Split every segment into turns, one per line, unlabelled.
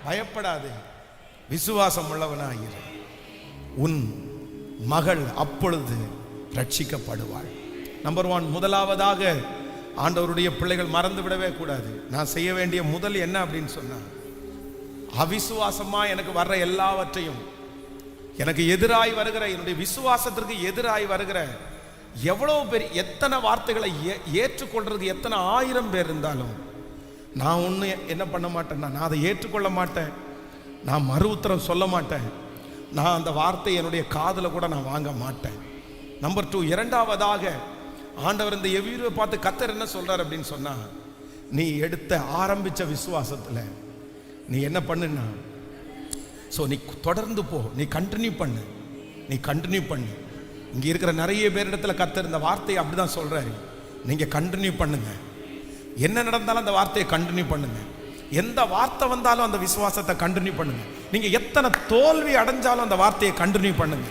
பயப்படாதே, விசுவாசம் உள்ளவனாயிரு, உன் மகள் அப்பொழுது ரட்சிக்கப்படுவாள். நம்பர் 1, முதலாவதாக ஆண்டவருடைய பிள்ளைகள் மறந்து விடவே கூடாது. நான் செய்ய வேண்டிய முதல் என்ன அப்படின்னு சொன்னா, அவிசுவாசமா எனக்கு வர்ற எல்லாவற்றையும், எனக்கு எதிராய் வருகிற, என்னுடைய விசுவாசத்திற்கு எதிராய் வருகிற எவ்வளவு பெரிய எத்தனை வார்த்தைகளை ஏற்றுக்கொள்றதுக்கு எத்தனை 1000 பேர் இருந்தாலும் நான் ஒன்று என்ன பண்ண மாட்டேன்னா, நான் அதை ஏற்றுக்கொள்ள மாட்டேன், நான் மறு உத்தரம் சொல்ல மாட்டேன், நான் அந்த வார்த்தையை என்னுடைய காதில் கூட நான் வாங்க மாட்டேன். நம்பர் 2, இரண்டாவதாக ஆண்டவர் இந்த எவ்வீரை பார்த்து கர்த்தர் என்ன சொல்றார் அப்படின்னு சொன்னா, நீ எடுத்த ஆரம்பிச்ச விசுவாசத்தில் நீ என்ன பண்ணுன்னா, ஸோ நீ தொடர்ந்து போ, நீ கண்டினியூ பண்ணு, நீ கண்டினியூ பண்ணு. இங்கே இருக்கிற நிறைய பேரிடத்துல கர்த்தர் இந்த வார்த்தையை அப்படிதான் சொல்றாரு, நீங்க கண்டினியூ பண்ணுங்க. என்ன நடந்தாலும் அந்த வார்த்தையை கண்டினியூ பண்ணுங்க. எந்த வார்த்தை வந்தாலும் அந்த விசுவாசத்தை கண்டினியூ பண்ணுங்க. நீங்க எத்தனை தோல்வி அடைஞ்சாலும் அந்த வார்த்தையை கண்டினியூ பண்ணுங்க.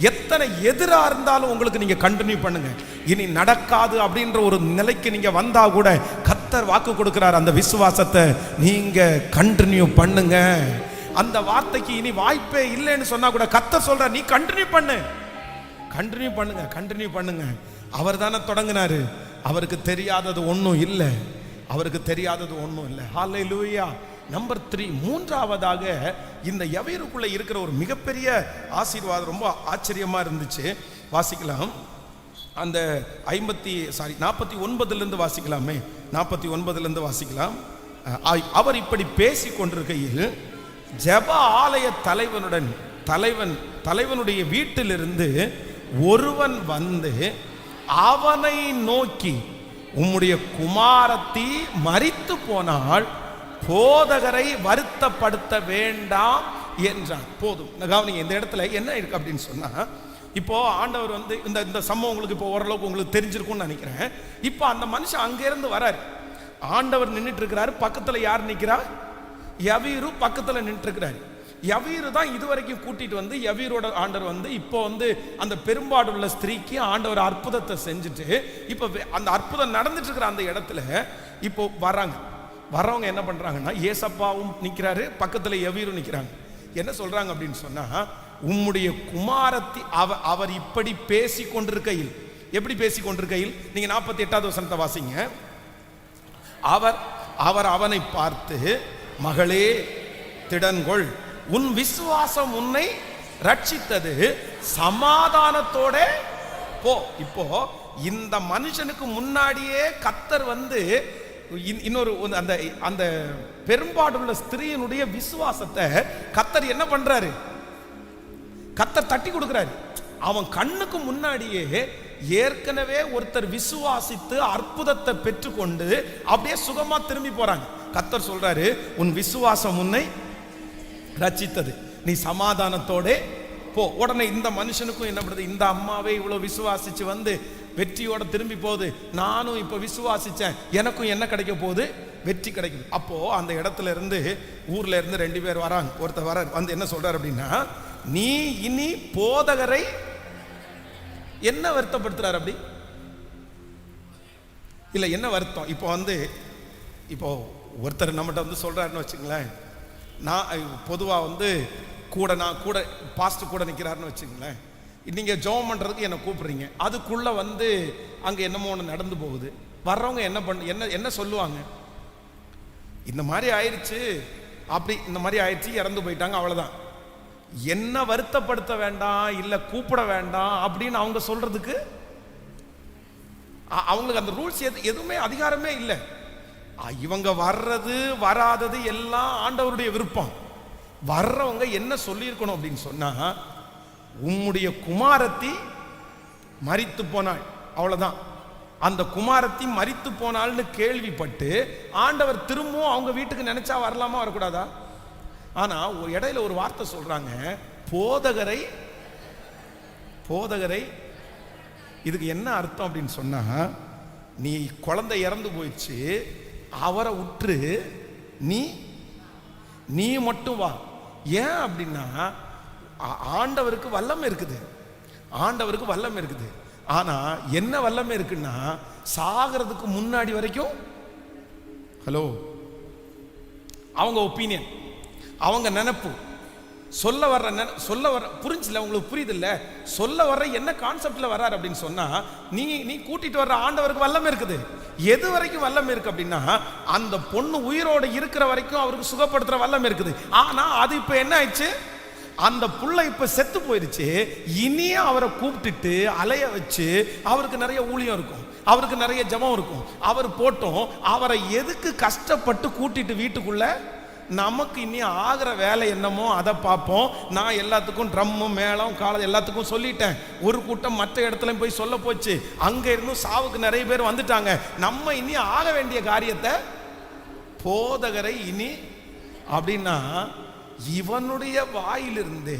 எத்தனை எதிராக இருந்தாலும் உங்களுக்கு நீங்க கண்டினியூ பண்ணுங்க. இனி நடக்காது அப்படின்ற ஒரு நிலைக்கு நீங்க வந்தா கூட கர்த்தர் வாக்கு கொடுக்கிறார், அந்த விசுவாசத்தை நீங்க கண்டினியூ பண்ணுங்க. அந்த வார்த்தைக்கு இனி வாய்ப்பே இல்லைன்னு சொன்னா கூட கர்த்தர் சொல்றார், நீ கண்டினியூ பண்ணு, கண்டினியூ பண்ணுங்க, கண்டினியூ பண்ணுங்க. அவர் தானே தொடங்கினாரு, அவருக்கு தெரியாதது ஒன்றும் இல்லை, அவருக்கு தெரியாதது ஒன்றும் இல்லை. ஹல்லேலூயா. நம்பர் 3, மூன்றாவதாக இந்த எவீருக்குள்ள இருக்கிற ஒரு மிகப்பெரிய ஆசீர்வாதம் ரொம்ப ஆச்சரியமா இருந்துச்சு. வாசிக்கலாம், அந்த 49 வாசிக்கலாமே, 49 வாசிக்கலாம். அவர் இப்படி பேசி கொண்டிருக்கையில் ஜெப ஆலய தலைவனுடைய வீட்டிலிருந்து ஒருவன் வந்து அவனை நோக்கி, உம்முடைய குமாரத்தி மரித்து போனால் போதகரை வருத்தப்படுத்த வேண்டாம் என்றான். போதும், கவனிங்க, இந்த இடத்துல என்ன இருக்கு அப்படின்னு சொன்னா, இப்போ ஆண்டவர் வந்து இந்த சம்பவம் உங்களுக்கு இப்போ ஓரளவுக்கு உங்களுக்கு தெரிஞ்சிருக்கும்னு நினைக்கிறேன். இப்போ அந்த மனுஷன் அங்கிருந்து வராரு, ஆண்டவர் நின்றுட்டு இருக்கிறாரு, பக்கத்துல யார் நிற்கிறா, யவீரு பக்கத்துல நின்று இருக்கிறாரு. யவீரு தான் இதுவரைக்கும் கூட்டிட்டு வந்து யவீரோட ஆண்டவர் வந்து இப்போ வந்து அந்த பெரும்பாடுள்ள ஸ்திரீக்கு ஆண்டவர் அற்புதத்தை செஞ்சுட்டு, இப்போ அந்த அற்புதம் நடந்துட்டு இருக்கிற அந்த இடத்துல இப்போ வரவங்க என்ன பண்றாங்கன்னா, ஏசப்பாவும் நிற்கிறாரு, பக்கத்துல யவீரும் நிற்கிறாங்க. என்ன சொல்றாங்க அப்படின்னு சொன்னா, உம்முடைய குமாரத்தி அவர் இப்படி பேசி கொண்டிருக்கையில், எப்படி பேசி கொண்டிருக்கையில், நீங்க 48வது வசனத்தை வாசிங்க. அவர் அவனை பார்த்து, மகளே திடன்கொள், உன் விசுவாசம் உன்னை ரட்சித்தது, சமாதானத்தோட போ. இப்போ இந்த மனுஷனுக்கு முன்னாடியே கர்த்தர் வந்து இன்னொரு அந்த பெரும்பாடுள்ள ஸ்திரீயினுடைய விசுவாசத்தை கர்த்தர் என்ன பண்றாரு, கர்த்தர் தட்டி கொடுக்கிறாரு. அவன் கண்ணுக்கு முன்னாடியே ஏற்கனவே ஒருத்தர் விசுவாசித்து அற்புதத்தை பெற்றுக்கொண்டு அப்படியே சுகமா திரும்பி போறாங்க. கர்த்தர் சொல்றாரு, உன் விசுவாசம் உன்னை ரட்சித்தது, நீ சமாதானத்தோட போ. உடனே இந்த மனுஷனுக்கும் என்ன பண்ணுது, இந்த அம்மாவே இவ்வளவு விசுவாசிச்சு வந்து வெற்றியோட திரும்பி போகுது, நானும் இப்ப விசுவாசிச்சேன், எனக்கும் என்ன கிடைக்க போகுது, வெற்றி கிடைக்கும். அப்போ அந்த இடத்துல இருந்து ஊர்ல இருந்து 2 பேர் வராங்க. ஒருத்தர் வர வந்து என்ன சொல்றாரு அப்படின்னா, நீ இனி போதகரை என்ன வருத்தப்படுத்துறாரு, அப்படி இல்ல என்ன வருத்தம். இப்போ ஒருத்தர் நம்மகிட்ட வந்து சொல்றாருன்னு வச்சுங்களேன், நான் பொதுவாக வந்து நான் கூட பாஸ்டர் கூட நிற்கிறாருன்னு வச்சுங்களேன், நீங்கள் ஜெபம் பண்ணுறதுக்கு என்னை கூப்பிட்றீங்க, அதுக்குள்ளே வந்து அங்கே என்னமோ ஒன்று நடந்து போகுது. வர்றவங்க என்ன சொல்லுவாங்க, இந்த மாதிரி ஆயிடுச்சு, அப்படி இந்த மாதிரி ஆயிடுச்சு, இறந்து போயிட்டாங்க, அவ்வளோதான். என்ன வருத்தப்படுத்த வேண்டாம், இல்லை கூப்பிட வேண்டாம் அப்படின்னு அவங்க சொல்றதுக்கு அவங்களுக்கு அந்த ரூல்ஸ் எதுவுமே அதிகாரமே இல்லை. இவங்க வர்றது வராதது எல்லாம் ஆண்டவருடைய விருப்பம். வர்றவங்க என்ன சொல்லியிருக்கணும் அப்படின்னு சொன்னா, உம்முடைய குமாரத்தி மரித்து போனாள், அவ்வளவுதான். அந்த குமாரத்தி மரித்து போனாள்னு கேள்விப்பட்டு ஆண்டவர் திரும்பவும் அவங்க வீட்டுக்கு நினைச்சா வரலாமா, வரக்கூடாதா? ஆனா ஒரு இடையில ஒரு வார்த்தை சொல்றாங்க, போதகரை. இதுக்கு என்ன அர்த்தம் அப்படின்னு சொன்னா, நீ குழந்தை இறந்து போயிடுச்சு, அவரை உற்று நீ மட்டும் வா. ஏன் அப்படின்னா, ஆண்டவருக்கு வல்லமை இருக்குது. ஆனா என்ன வல்லமை இருக்குன்னா, சாகிறதுக்கு முன்னாடி வரைக்கும் ஹலோ அவங்க ஒப்பீனியன், அவங்க நினைப்பு. சொல்ல வர்ற புரிஞ்சில்ல, உங்களுக்கு புரியுது இல்ல? சொல்ல வர்ற என்ன கான்செப்ட்ல வர்றாரு அப்படின்னு சொன்னா, நீ கூட்டிட்டு வர்ற ஆண்டவருக்கு வல்லமை இருக்குது. எது வரைக்கும் வல்லமை இருக்கு அப்படின்னா, அந்த பொண்ணு உயிரோடு இருக்கிற வரைக்கும் அவருக்கு சுகப்படுத்துற வல்லமை இருக்குது. ஆனா அது இப்ப என்ன ஆயிடுச்சு, அந்த புள்ள இப்ப செத்து போயிருச்சு. இனியும் அவரை கூப்பிட்டுட்டு அலைய வச்சு அவருக்கு நிறைய ஊழியம் இருக்கும், அவருக்கு நிறைய ஜெபம் இருக்கும். அவர் போட்டோம், அவரை எதுக்கு கஷ்டப்பட்டு கூட்டிட்டு வீட்டுக்குள்ள? நமக்கு இனி ஆகிற வேலை என்னமோ அதை பார்ப்போம். நான் எல்லாத்துக்கும் ட்ரம்மு மேளம் காலம் எல்லாத்துக்கும் சொல்லிட்டேன். ஒரு கூட்டம் மற்ற இடத்துல போய் சொல்ல போச்சு. அங்க இருந்தும் சாவுக்கு நிறைய பேர் வந்துட்டாங்க. நம்ம இனி ஆக வேண்டிய காரியத்தை போதகரை இனி அப்படின்னா, இவனுடைய வாயிலிருந்தே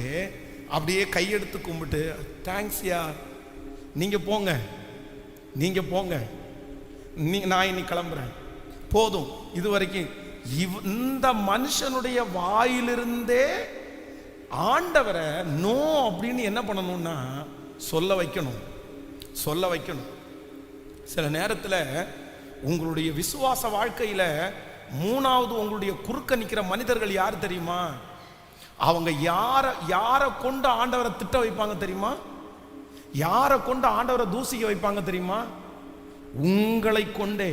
அப்படியே கையெடுத்து கும்பிட்டு, தேங்க்ஸ் யா, நீங்க போங்க, நீங்க போங்க, நான் இனி கிளம்புறேன், போதும். இது வரைக்கும் இந்த மனுஷனுடைய வாயிலிருந்தே ஆண்டவரை நோ அப்படின்னு என்ன பண்ணணும்னா சொல்ல வைக்கணும், சொல்ல வைக்கணும். சில நேரத்தில் உங்களுடைய விசுவாச வாழ்க்கையில மூணாவது உங்களுடைய குறுக்க நிற்கிற மனிதர்கள் யார் தெரியுமா? அவங்க யாரை கொண்டு ஆண்டவரை திட்ட வைப்பாங்க தெரியுமா? யாரை கொண்டு ஆண்டவரை தூசிக்க வைப்பாங்க தெரியுமா? உங்களை கொண்டே.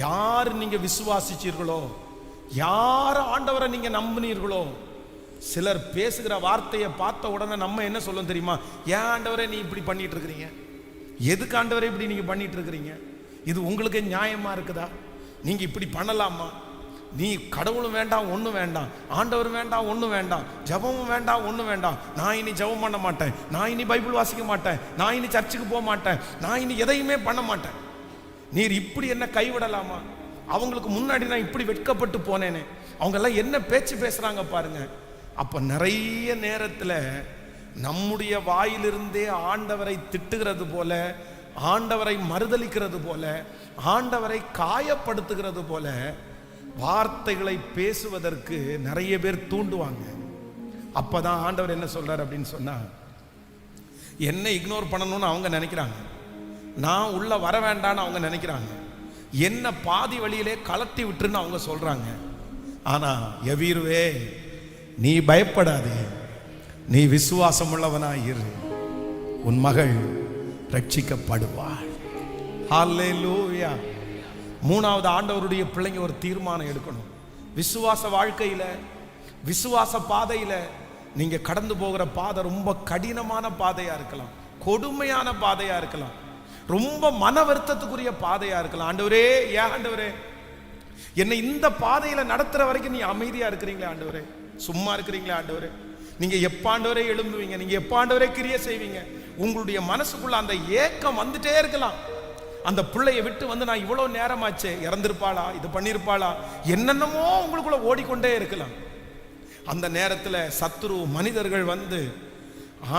யார் நீங்க விசுவாசிச்சீர்களோ, யார் ஆண்டவரை நீங்க நம்பினீர்களோ, சிலர் பேசுகிற வார்த்தையை பார்த்த உடனே நம்ம என்ன சொல்லும் தெரியுமா? ஏன் ஆண்டவரே நீ இப்படி பண்ணிட்டு இருக்கிறீங்க? எதுக்கு ஆண்டவரே இப்படி நீங்க பண்ணிட்டு இருக்கிறீங்க? இது உங்களுக்கு நியாயமா இருக்குதா? நீங்க இப்படி பண்ணலாமா? நீ கடவுளும் வேண்டாம், ஒன்றும் வேண்டாம், ஆண்டவர் வேண்டாம், ஒன்றும் வேண்டாம், ஜபமும் வேண்டாம், ஒன்றும் வேண்டாம், நான் இனி ஜபம் பண்ண மாட்டேன், நான் இனி பைபிள் வாசிக்க மாட்டேன், நான் இனி சர்ச்சுக்கு போக மாட்டேன், நான் இனி எதையுமே பண்ண மாட்டேன். நீர் இப்படி என்ன கைவிடலாமா? அவங்களுக்கு முன்னாடி நான் இப்படி வெட்கப்பட்டு போனேனே, அவங்க எல்லாம் என்ன பேச்சு பேசுறாங்க பாருங்க. அப்ப நிறைய நேரத்தில் நம்முடைய வாயிலிருந்தே ஆண்டவரை திட்டுகிறது போல, ஆண்டவரை மறுதலிக்கிறது போல, ஆண்டவரை காயப்படுத்துகிறது போல வார்த்தைகளை பேசுவதற்கு நிறைய பேர் தூண்டுவாங்க. அப்பதான் ஆண்டவர் என்ன சொல்றார் அப்படின்னு சொன்னா, என்ன இக்னோர் பண்ணணும்னு அவங்க நினைக்கிறாங்க, நான் உள்ள வர வேண்டான்னு அவங்க நினைக்கிறாங்க, என்ன பாதி வழியிலே கலட்டி விட்டுருன்னு அவங்க சொல்றாங்க. ஆனா எவீருவே, நீ பயப்படாதே, நீ விசுவாசம் உள்ளவனாய் இரு, உன் மகள் ரட்சிக்கப்படுவாள். ஹல்லேலூயா. மூணாவது, ஆண்டவருடைய பிள்ளைங்க ஒரு தீர்மானம் எடுக்கணும். விசுவாச வாழ்க்கையில, விசுவாச பாதையில நீங்க கடந்து போகிற பாதை ரொம்ப கடினமான பாதையா இருக்கலாம், கொடுமையான பாதையா இருக்கலாம், ரொம்ப மன வருத்தத்துக்குரிய பாதையா இருக்கலாம். ஆண்டவரே, ஏன் ஆண்டவரே என்னை இந்த பாதையில நடத்துற வரைக்கும் நீ அமைதியா இருக்கிறீங்களே ஆண்டவரே, சும்மா இருக்கிறீங்களே ஆண்டவரே, நீங்க எப்ப ஆண்டவரே எழும்புவீங்க, நீங்க எப்ப ஆண்டவரே கிரியை செய்வீங்க? உங்களுடைய மனசுக்குள்ள அந்த ஏக்கம் வந்துட்டே இருக்கலாம். அந்த பிள்ளையை விட்டு வந்து நான் இவ்வளவு நேரமாச்சே, இறந்திருப்பாளா, இது பண்ணிருப்பாளா, என்னென்னமோ உங்களுக்குள்ள ஓடிக்கொண்டே இருக்கலாம். அந்த நேரத்தில் சத்துரு மனிதர்கள் வந்து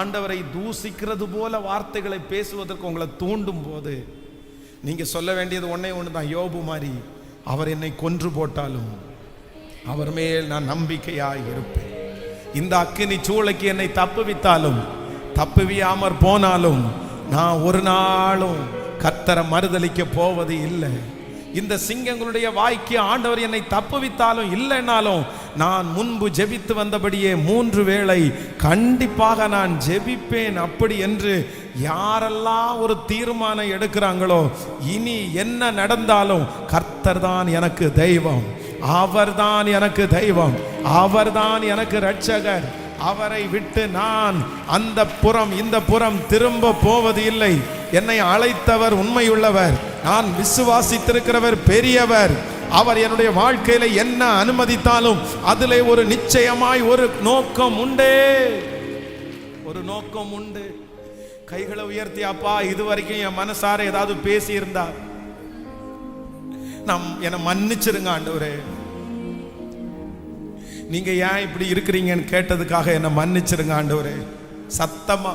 ஆண்டவரை தூசிக்கிறது போல வார்த்தைகளை பேசுவதற்கு உங்களை தூண்டும் போது நீங்க சொல்ல வேண்டியது ஒன்னே ஒண்ணுதான். யோபு மாதிரி, அவர் என்னை கொன்று போட்டாலும் அவர் மேல் நான் நம்பிக்கையாய் இருப்பேன். இந்த அக்கினி சூளைக்கு என்னை தப்புவித்தாலும், தப்புவியாமற் போனாலும், நான் ஒரு நாளும் கர்த்தரை மறுதலிக்க போவது இல்லை. இந்த சிங்கங்களுடைய வாய்க்கு ஆண்டவர் என்னை தப்புவித்தாலும் இல்லைனாலும், நான் முன்பு ஜெபித்து வந்தபடியே 3 வேளை கண்டிப்பாக நான் ஜெபிப்பேன். அப்படி என்று யாரெல்லாம் ஒரு தீர்மானம் எடுக்கிறாங்களோ, இனி என்ன நடந்தாலும் கர்த்தர் தான் எனக்கு தெய்வம், அவர்தான் எனக்கு தெய்வம், அவர்தான் எனக்கு இரட்சகர், அவரை விட்டு நான் அந்த புறம் இந்த புறம் திரும்ப போவது இல்லை. என்னை அழைத்தவர் உண்மையுள்ளவர், நான் விசுவாசித்திருக்கிறவர் பெரியவர். அவர் என்னுடைய வாழ்க்கையில என்ன அனுமதித்தாலும் அதிலே ஒரு நிச்சயமாய் ஒரு நோக்கம் உண்டே, ஒரு நோக்கம் உண்டு. கைகளை உயர்த்தி, அப்பா இதுவரைக்கும் என் மனசார ஏதாவது பேசி இருந்தா என்னை மன்னிச்சிருங்க ஆண்டவரே, நீங்க ஏன் இப்படி இருக்கிறீங்கன்னு கேட்டதுக்காக என்னை மன்னிச்சிருங்க ஆண்டவரே. சத்தமா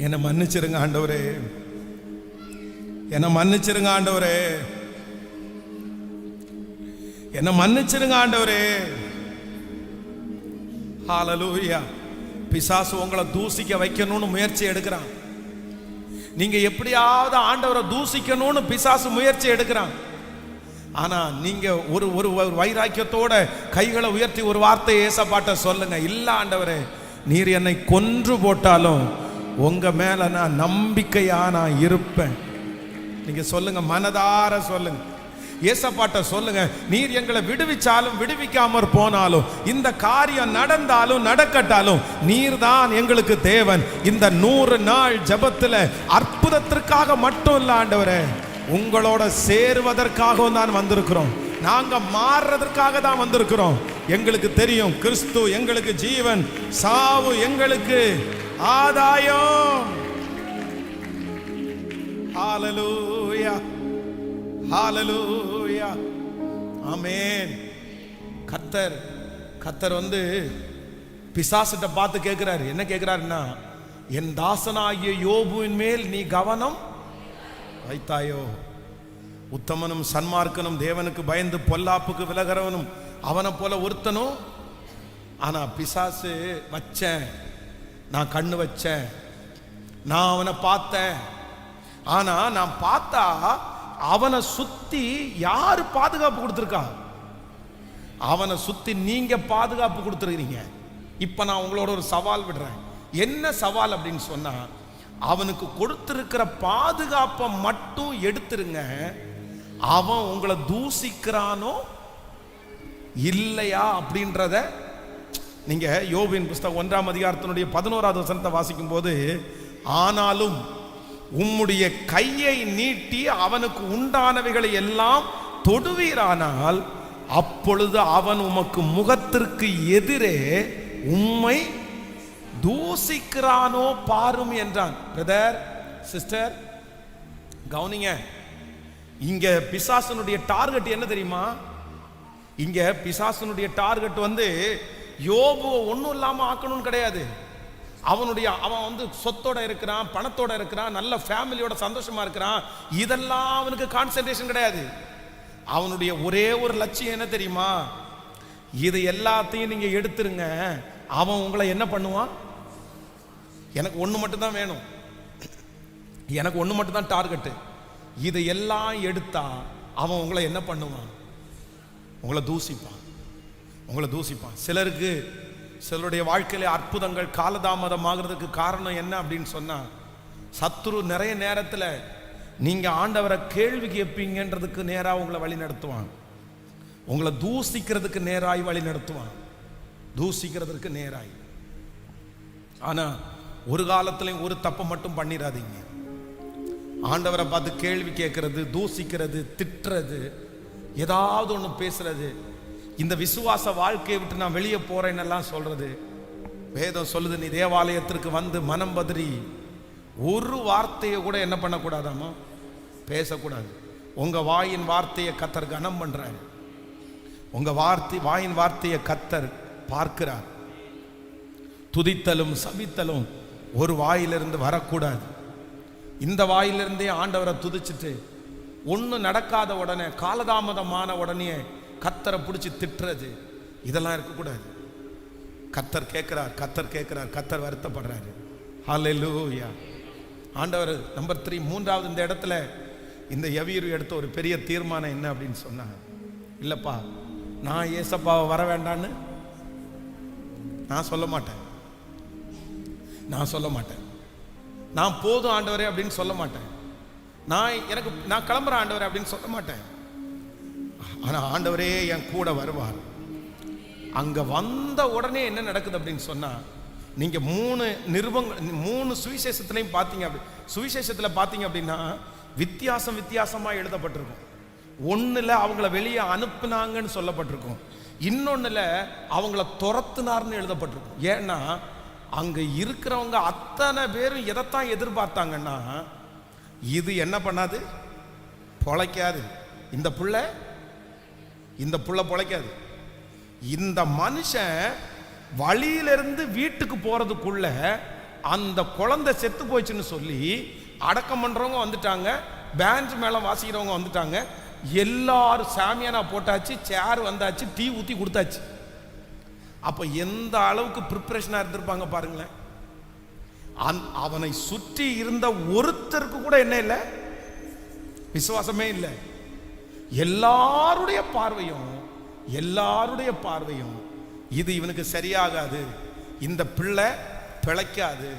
என்னை மன்னிச்சிருங்க ஆண்டவரே, என்னை மன்னிச்சிருங்க ஆண்டவரே, என்னை மன்னிச்சிருங்க ஆண்டவரே. ஹல்லேலூயா. பிசாசு உங்களை தூசிக்க வைக்கணும்னு முயற்சி எடுக்கிறான். நீங்க எப்படியாவது ஆண்டவரை தூசிக்கணும்னு பிசாசு முயற்சி எடுக்கிறான். ஆனா நீங்க ஒரு ஒரு வைராக்கியத்தோட கைகளை உயர்த்தி ஒரு வார்த்தை ஏசப்பாட்ட சொல்லுங்க. இல்ல ஆண்டவரே, நீர் என்னை கொன்று போட்டாலும் உங்க மேல நான் நம்பிக்கையா நான் இருப்பேன். நீங்க சொல்லுங்க, மனதார சொல்லுங்க, ஏசப்பாட்ட சொல்லுங்க. நீர் எங்களை விடுவிச்சாலும் விடுவிக்காமற் போனாலும், இந்த காரியம் நடந்தாலும் நடக்கட்டாலும், நீர் தான் எங்களுக்கு தேவன். இந்த 100 நாள் ஜெபத்துல அற்புதத்திற்காக மட்டும் இல்ல ஆண்டவரே, உங்களோட சேருவதற்காகவும் தான் வந்திருக்கிறோம். நாங்க மாறுறதற்காக தான் வந்திருக்கிறோம். எங்களுக்கு தெரியும் கிறிஸ்து எங்களுக்கு ஜீவன், சாவு எங்களுக்கு ஆதாயம். ஹalleluya, ஹalleluya, ஆமென். கர்த்தர் வந்து பிசாசிட்ட பார்த்து கேட்கிறாரு. என்ன கேட்கிறாருன்னா, என் தாசனாகிய யோபுவின் மேல் நீ கவனம் வைத்தாயோ? உத்தமனும் சன்மார்க்கனும் தேவனுக்கு பயந்து பொல்லாப்புக்கு விலகிறவனும் அவனை போல ஒருத்தனும். ஆனா பிசாசு வச்சேன், நான் கண்ணு வச்சேன், நான் அவனை பார்த்தேன். ஆனா நான் பார்த்தா அவனை சுத்தி யாரு பாதுகாப்பு கொடுத்துருக்கா? அவனை சுத்தி நீங்க பாதுகாப்பு கொடுத்துருக்கீங்க. இப்ப நான் உங்களோட ஒரு சவால் விடுறேன். என்ன சவால் அப்படின்னு சொன்னா, அவனுக்கு கொடுத்திருக்கிற பாதுகாப்பை மட்டும் எடுத்துருங்க. அவன் உங்களை தூசிக்கிறானோ இல்லையா அப்படின்றத நீங்க யோபின் புஸ்தகம் 1ஆம் அதிகாரத்தினுடைய 11வது வசனத்தை வாசிக்கும் போது, ஆனாலும் உம்முடைய கையை நீட்டி அவனுக்கு உண்டானவைகளை எல்லாம் தொடுவீரானால், அப்பொழுது அவன் உமக்கு முகத்திற்கு எதிரே உம்மை தூசிக்கிறானோ பாரும் என்றான். பிரதர், சிஸ்டர், கவனிங்க. இங்க பிசாசனுடைய டார்கெட் என்ன தெரியுமா? இங்க பிசாசனுடைய டார்கெட் வந்து யோபுவை ஒன்றும் இல்லாம ஆக்கணும்னு கிடையாது. அவன் வந்து சொத்தோட இருக்கிறான், பணத்தோட இருக்கிறான், நல்ல ஃபேமிலியோட சந்தோஷமா இருக்கிறான். இதெல்லாம் அவனுக்கு கான்சென்ட்ரேஷன் கிடையாது. அவனுடைய ஒரே ஒரு லட்சியம் என்ன தெரியுமா? இது எல்லாத்தையும் நீங்க எடுத்துருங்க, அவன் உங்களை என்ன பண்ணுவான்? எனக்கு ஒன்று மட்டும்தான் வேணும், எனக்கு ஒன்று மட்டும்தான் டார்கெட்டு. இது எல்லாம் எடுத்தா அவன் உங்களை என்ன பண்ணுவான்? உங்களை தூசிப்பான், உங்களை தூசிப்பான். சிலருடைய வாழ்க்கையில அற்புதங்கள் காலதாமதமாகிறதுக்கு காரணம் என்ன அப்படின்னு சொன்னா, சத்துரு நிறைய நேரத்தில் நீங்க ஆண்டவரை கேள்வி கேட்பீங்கன்றதுக்கு நேராக உங்களை வழி நடத்துவான். உங்களை தூசிக்கிறதுக்கு நேராய் வழி நடத்துவான், தூசிக்கிறதுக்கு நேராய். ஆனா ஒரு காலத்திலையும் ஒரு தப்பை மட்டும் பண்ணிடாதீங்க. ஆண்டவரை பார்த்து கேள்வி கேட்கறது, தூசிக்கிறது, திட்டுறது, ஏதாவது ஒன்று பேசுறது, இந்த விசுவாச வாழ்க்கையை விட்டு நான் வெளியே போறேன்னெல்லாம் சொல்றது. வேதம் சொல்லுது, நீ தேவாலயத்திற்கு வந்து மனம் பதறி ஒரு வார்த்தையை கூட என்ன பண்ணக்கூடாதாமா? பேசக்கூடாது. உங்க வாயின் வார்த்தையை கர்த்தர் கனம் பண்றாரு. உங்க வாயின் வார்த்தையை கர்த்தர் பார்க்கிறார். துதித்தலும் சபித்தலும் ஒரு வாயிலிருந்து வரக்கூடாது. இந்த வாயிலிருந்தே ஆண்டவரை துதிச்சுட்டு ஒன்று நடக்காத உடனே, காலதாமதமான உடனே கர்த்தரை பிடிச்சி திட்டுறது, இதெல்லாம் இருக்கக்கூடாது. கர்த்தர் கேட்கிறார், கர்த்தர் வருத்தப்படுறாரு. ஹல்லேலூயா. ஆண்டவர் நம்பர் 3, மூன்றாவது இந்த இடத்துல இந்த யவீரு எடுத்த ஒரு பெரிய தீர்மானம் என்ன அப்படின்னு சொன்னாங்க. இல்லப்பா, நான் ஏசப்பாவை வர வேண்டான்னு நான் சொல்ல மாட்டேன், நான் போதும் ஆண்டவரே அப்படின்னு சொல்ல மாட்டேன், நான் கிளம்புறேன் ஆண்டவரே அப்படின்னு சொல்ல மாட்டேன். ஆனா ஆண்டவரே என் கூட வருவார். அங்க வந்த உடனே என்ன நடக்குது அப்படின்னு சொன்னா, நீங்க 3 சுவிசேஷத்திலையும் பார்த்தீங்க. சுவிசேஷத்துல பார்த்தீங்க அப்படின்னா வித்தியாசமா எழுதப்பட்டிருக்கும். ஒண்ணுல அவங்கள வெளியே அனுப்புனாங்கன்னு சொல்லப்பட்டிருக்கும், இன்னொன்னுல அவங்கள துரத்துனார்னு எழுதப்பட்டிருக்கும். ஏன்னா அங்க இருக்கிறவங்க அத்தனை பேரும் எதைத்தான் எதிர்பார்த்தாங்கன்னா, இது என்ன பண்ணாது, பொழைக்காது, இந்த புள்ள பொழைக்காது. இந்த மனுஷன் வழியிலிருந்து வீட்டுக்கு போறதுக்குள்ள அந்த குழந்தை செத்து போச்சுன்னு சொல்லி அடக்கம் பண்றவங்க வந்துட்டாங்க, பேண்ட் மேளம் வாசிக்கிறவங்க வந்துட்டாங்க, எல்லாரும் சாமியானா போட்டாச்சு, சேர் வந்தாச்சு, டீ ஊத்தி கொடுத்தாச்சு. அப்ப எந்த அளவுக்கு ப்ரிப்பரேஷனா இருந்திருப்பாங்க பாருங்களேன். அவனை சுற்றி இருந்த ஒருத்தருக்கு கூட என்ன இல்லை, விசுவாசமே இல்லை. எல்லாருடைய பார்வையும் இது இவனுக்கு சரியாகாது, இந்த பிள்ளை பிழைக்காது.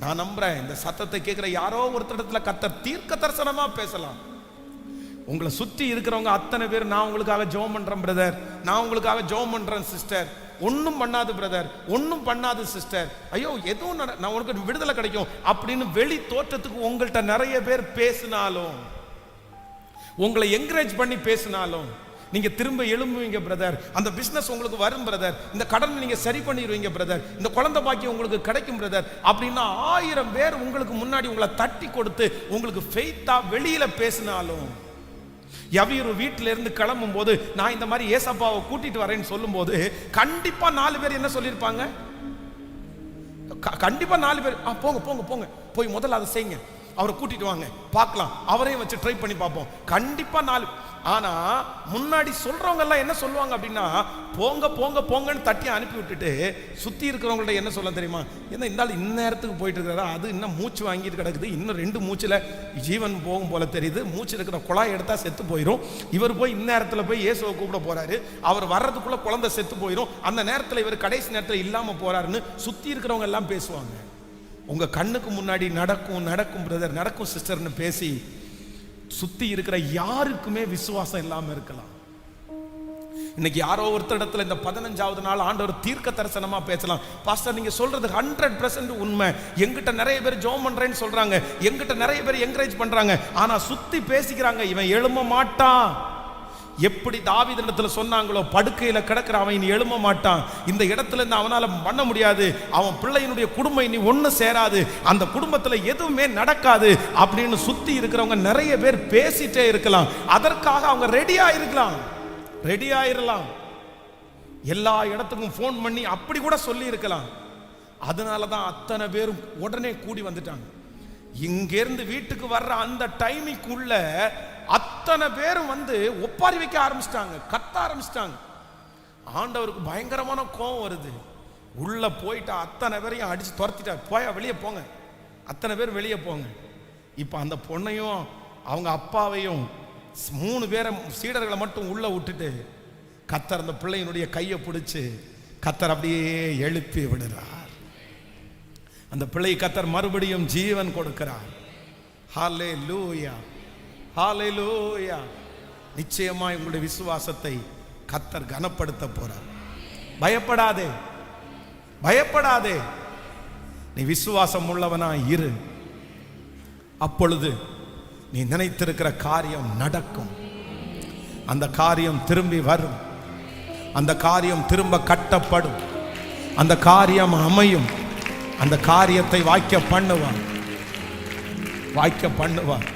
நான் நம்புறேன் இந்த சத்தத்தை கேட்கிற யாரோ ஒருத்தடத்துல கர்த்தர் தீர்க்க தரிசனமா பேசலாம். உங்களை சுத்தி இருக்கிறவங்க அத்தனை பேர் நான் உங்களுக்காக ஜெபம் பண்றேன் பிரதர், நான் உங்களுக்காக ஜெபம் பண்றேன் சிஸ்டர், ஒன்னும் பண்ணாது பிரதர், ஒன்னும் பண்ணாது சிஸ்டர், ஐயோ எதுவும் நான் உனக்கு விடுதலை கிடைக்கும் அப்படின்னு வெளி தோற்றத்துக்கு உங்கள்கிட்ட நிறைய பேர் பேசினாலும், உங்களை என்கரேஜ் பண்ணி பேசினாலும், நீங்க திரும்ப எழும்புவீங்க பிரதர், அந்த பிசினஸ் உங்களுக்கு வரும் பிரதர், இந்த கடன் நீங்க சரி பண்ணிடுவீங்க பிரதர், இந்த குழந்தை பாக்கியம் உங்களுக்கு கிடைக்கும் பிரதர் அப்படின்னா 1000 பேர் உங்களுக்கு முன்னாடி உங்களை தட்டி கொடுத்து உங்களுக்கு ஃபெய்த்தா வெளியில பேசினாலும், யவீரு வீட்டில இருந்து கிளம்பும் போது நான் இந்த மாதிரி ஏசப்பாவை கூட்டிட்டு வரேன்னு சொல்லும் போது கண்டிப்பா 4 பேர் என்ன சொல்லியிருப்பாங்க? கண்டிப்பா 4 பேர் போங்க போங்க போங்க போய் முதல்ல அதை செய்யுங்க, அவரை கூட்டிட்டு வாங்க பார்க்கலாம், அவரையும் வச்சு ட்ரை பண்ணி பார்ப்போம். கண்டிப்பா 4. ஆனா முன்னாடி சொல்றவங்க எல்லாம் என்ன சொல்லுவாங்க அப்படின்னா, போங்க போங்க போங்கன்னு தட்டி அனுப்பி விட்டுட்டு சுத்தி இருக்கிறவங்கள்ட்ட என்ன சொல்ல தெரியுமா? என்ன இந்த இந்நேரத்துக்கு போயிட்டு இருக்கிறாரா, அது இன்னும் மூச்சு வாங்கிட்டு கிடக்குது, இன்னும் 2 மூச்சுல ஜீவன் போகும் போல தெரியுது, மூச்சு இருக்கிற குழாய் எடுத்தா செத்து போயிடும், இவர் போய் இந்நேரத்தில் போய் இயேசுவை கூப்பிட போறாரு, அவர் வர்றதுக்குள்ள குழந்தை செத்து போயிடும், அந்த நேரத்தில் இவர் கடைசி நேரத்தில் இல்லாம போறாருன்னு சுத்தி இருக்கிறவங்க எல்லாம் பேசுவாங்க. உங்க கண்ணுக்கு முன்னாடி நடக்கும் பிரதர், நடக்கும் சிஸ்டர்னு பேசி சுத்தி இருக்கிற யாருக்குமே விசுவாசம் இல்லாம இருக்கலாம். இன்னைக்கு யாரோ ஒருத்தரிடத்துல இந்த 15வது நாள் ஆண்டவர் தீர்க்க தரிசனமா பேசலாம். பாஸ்டர் நீங்க சொல்றது 100% உண்மை, எங்கிட்ட நிறைய பேர் ஜெபம் பண்றேன்னு சொல்றாங்க, எங்கிட்ட நிறைய பேர் என்கரேஜ் பண்றாங்க, ஆனா சுத்தி பேசிக்கிறாங்க இவன் எழும்ப மாட்டான். எப்படி தாவீதிடத்துல சொன்னாங்களோ, படுக்கையில கிடக்கிற அவன் இனி எழும்ப மாட்டான், இந்த இடத்துல இருந்து அவனால பண்ண முடியாது, அவன் பிள்ளையினுடைய குடும்பம் இனி ஒண்ணு சேராது, அந்த குடும்பத்துல எதுவுமே நடக்காது அப்படின்னு சுத்தி இருக்கிறவங்க நிறைய பேர் பேசிட்டே இருக்கலாம். அதற்காக அவங்க ரெடியா இருக்கலாம், எல்லா இடத்துக்கும் போன் பண்ணி அப்படி கூட சொல்லி இருக்கலாம். அதனாலதான் அத்தனை பேரும் உடனே கூடி வந்துட்டாங்க. இங்கிருந்து வீட்டுக்கு வர்ற அந்த டைமிங்குள்ள அத்தனை பேரும் வந்து ஒப்பாரி வைக்க ஆரம்பிச்சிட்டாங்க, கத்த ஆரம்பிச்சிட்டாங்க. ஆண்டவருக்கு பயங்கரமான கோபம் வருது. உள்ள போயிட்டு அத்தனை பேரையும் அடிச்சு துரத்திட்டார், போயா வெளியே போங்க, அத்தனை பேர் வெளியே போங்க. இப்ப அந்த பொண்ணையும் அவங்க அப்பாவையும் 3 பேரை சீடர்களை மட்டும் உள்ள விட்டுட்டு கத்தர் அந்த பிள்ளையினுடைய கையை பிடிச்சு கத்தர் அப்படியே எழுப்பி விடுறார். அந்த பிள்ளை கத்தர் மறுபடியும் ஜீவன் கொடுக்கிறார். ஹல்லேலூயா, ஹல்லேலூயா. நிச்சயமாய் உங்களுடைய விசுவாசத்தை கத்தர் கனப்படுத்த போறார். பயப்படாதே, நீ விசுவாசம் உள்ளவனா இரு, அப்பொழுது நீ நினைத்திருக்கிற காரியம் நடக்கும், அந்த காரியம் திரும்பி வரும், அந்த காரியம் திரும்ப கட்டப்படும், அந்த காரியம் அமையும், அந்த காரியத்தை வாய்க்க பண்ணுவார்.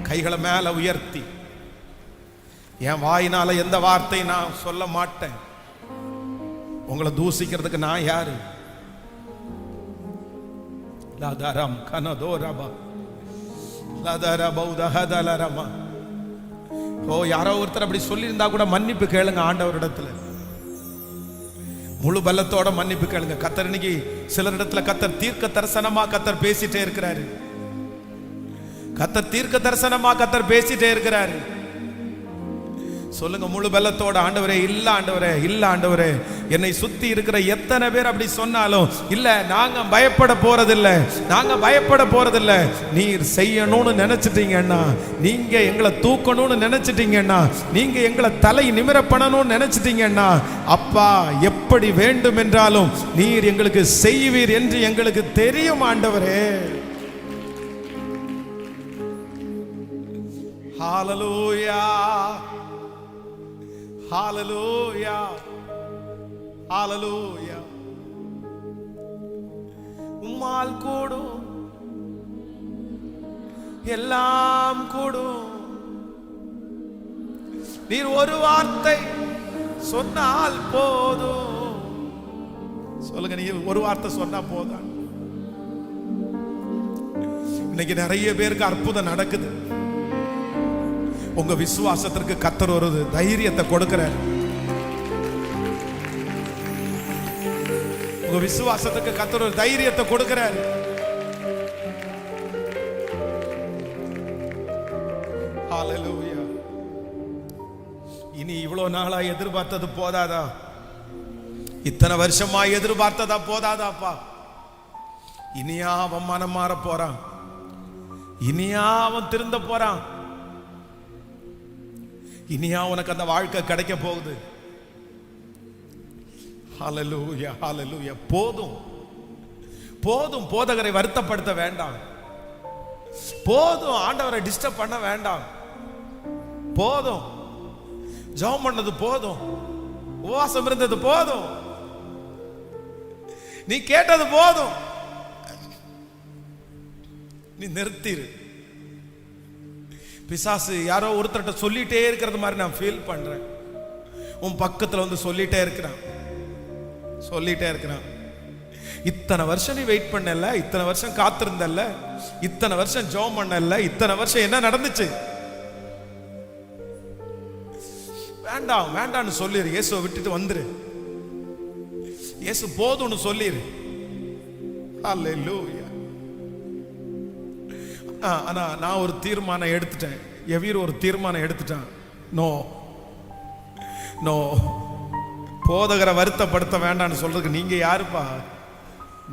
கைகளை மேல உயர்த்தி, என் வாயினால எந்த வார்த்தை நான் சொல்ல மாட்டேன், உங்களை தூசிக்கிறதுக்கு நான் யாரு? லதரம் கனதோரபா லதரபௌதஹதலரமா. யாரோ ஒருத்தர் அப்படி சொல்லியிருந்தா கூட மன்னிப்பு கேளுங்க ஆண்டவரிடத்துல, முழு பலத்தோட மன்னிப்பு கேளுங்க. கத்தர் இன்னைக்கு சிலரிடத்துல கத்தர் தீர்க்க தரிசனமா கத்தர் பேசிட்டே இருக்கிறாரு, கத்தர் தீர்க்க தரிசனமா கத்தர் பேசிட்டே இருக்கிறாரு. சொல்லுங்க முழு பலத்தோட, ஆண்டவரே இல்ல ஆண்டவரே, என்னை சுத்தி இருக்கிற எத்தனை பேர் அப்படி சொன்னாலும் இல்ல, நாங்க பயப்பட போறதில்லை, நீர் செய்யணும்னு நினைச்சிட்டீங்கன்னா, நீங்க எங்களை தூக்கணும்னு நினைச்சிட்டீங்கன்னா, நீங்க எங்களை தலை நிமிர பண்ணணும்னு நினைச்சிட்டீங்கன்னா, அப்பா எப்படி வேண்டும் என்றாலும் நீர் எங்களுக்கு செய்வீர் என்று எங்களுக்கு தெரியும் ஆண்டவரே. ஹல்லேலூயா, ஹல்லேலூயா, ஹல்லேலூயா. உம்மால் கூடும், எல்லாம் கூடும். நீர் ஒரு வார்த்தை சொன்னால் போதும். சொல்லுங்க, நீர் ஒரு வார்த்தை சொன்னா போதும். இன்னைக்கு நிறைய பேருக்கு அற்புதம் நடக்குது. உங்க விசுவாசத்திற்கு கர்த்தர் ஒரு தைரியத்தை கொடுக்கிறார். உங்க விசுவாசத்துக்கு கர்த்தர் ஒரு தைரியத்தை கொடுக்கிறார். ஹல்லேலூயா. இனி இவ்வளவு நாளா எதிர்பார்த்தது போதாதா? இத்தனை வருஷமா எதிர்பார்த்ததா போதாதாப்பா? இனியா அவன் மனம் மாற போறான்? இனியா அவன் திருந்த போறான்? இனியா உனக்கு அந்த வாழ்க்கை கிடைக்க போகுது? ஹல்லேலூயா, ஹல்லேலூயா. போதும் போதும், போதகரை வருத்தப்படுத்த வேண்டாம். போதும், ஆண்டவரை டிஸ்டர்ப் பண்ண வேண்டாம். போதும், ஜெபம் பண்ணது போதும், உபவாசம் இருந்தது போதும், நீ கேட்டது போதும். நீ நிறுத்திரு. பிசாசு யாரோ ஒருத்தர்கிட்ட சொல்லிட்டே இருக்கிறது மாதிரி நான் ஃபீல் பண்றேன். உன் பக்கத்துல வந்து சொல்லிட்டே இருக்கிறான். இத்தனை வருஷம் நீ வெயிட் பண்ணல, இத்தனை வருஷம் காத்திருந்தல்ல, இத்தனை வருஷம் ஜெபம் பண்ணல, இத்தனை வருஷம் என்ன நடந்துச்சு? வேண்டாம் வேண்டாம்னு சொல்லிரு. இயேசுவை விட்டுட்டு வந்துரு. இயேசு போதும்னு சொல்லிரு. ஹல்லேலூயா. ஆனா நான் ஒரு தீர்மானம் எடுத்துட்டேன். எவீர் ஒரு தீர்மானம் எடுத்துட்டான். நோ நோ, போதகரை வருத்தப்படுத்த வேண்டாம்னு சொல்றதுக்கு நீங்க யாருப்பா?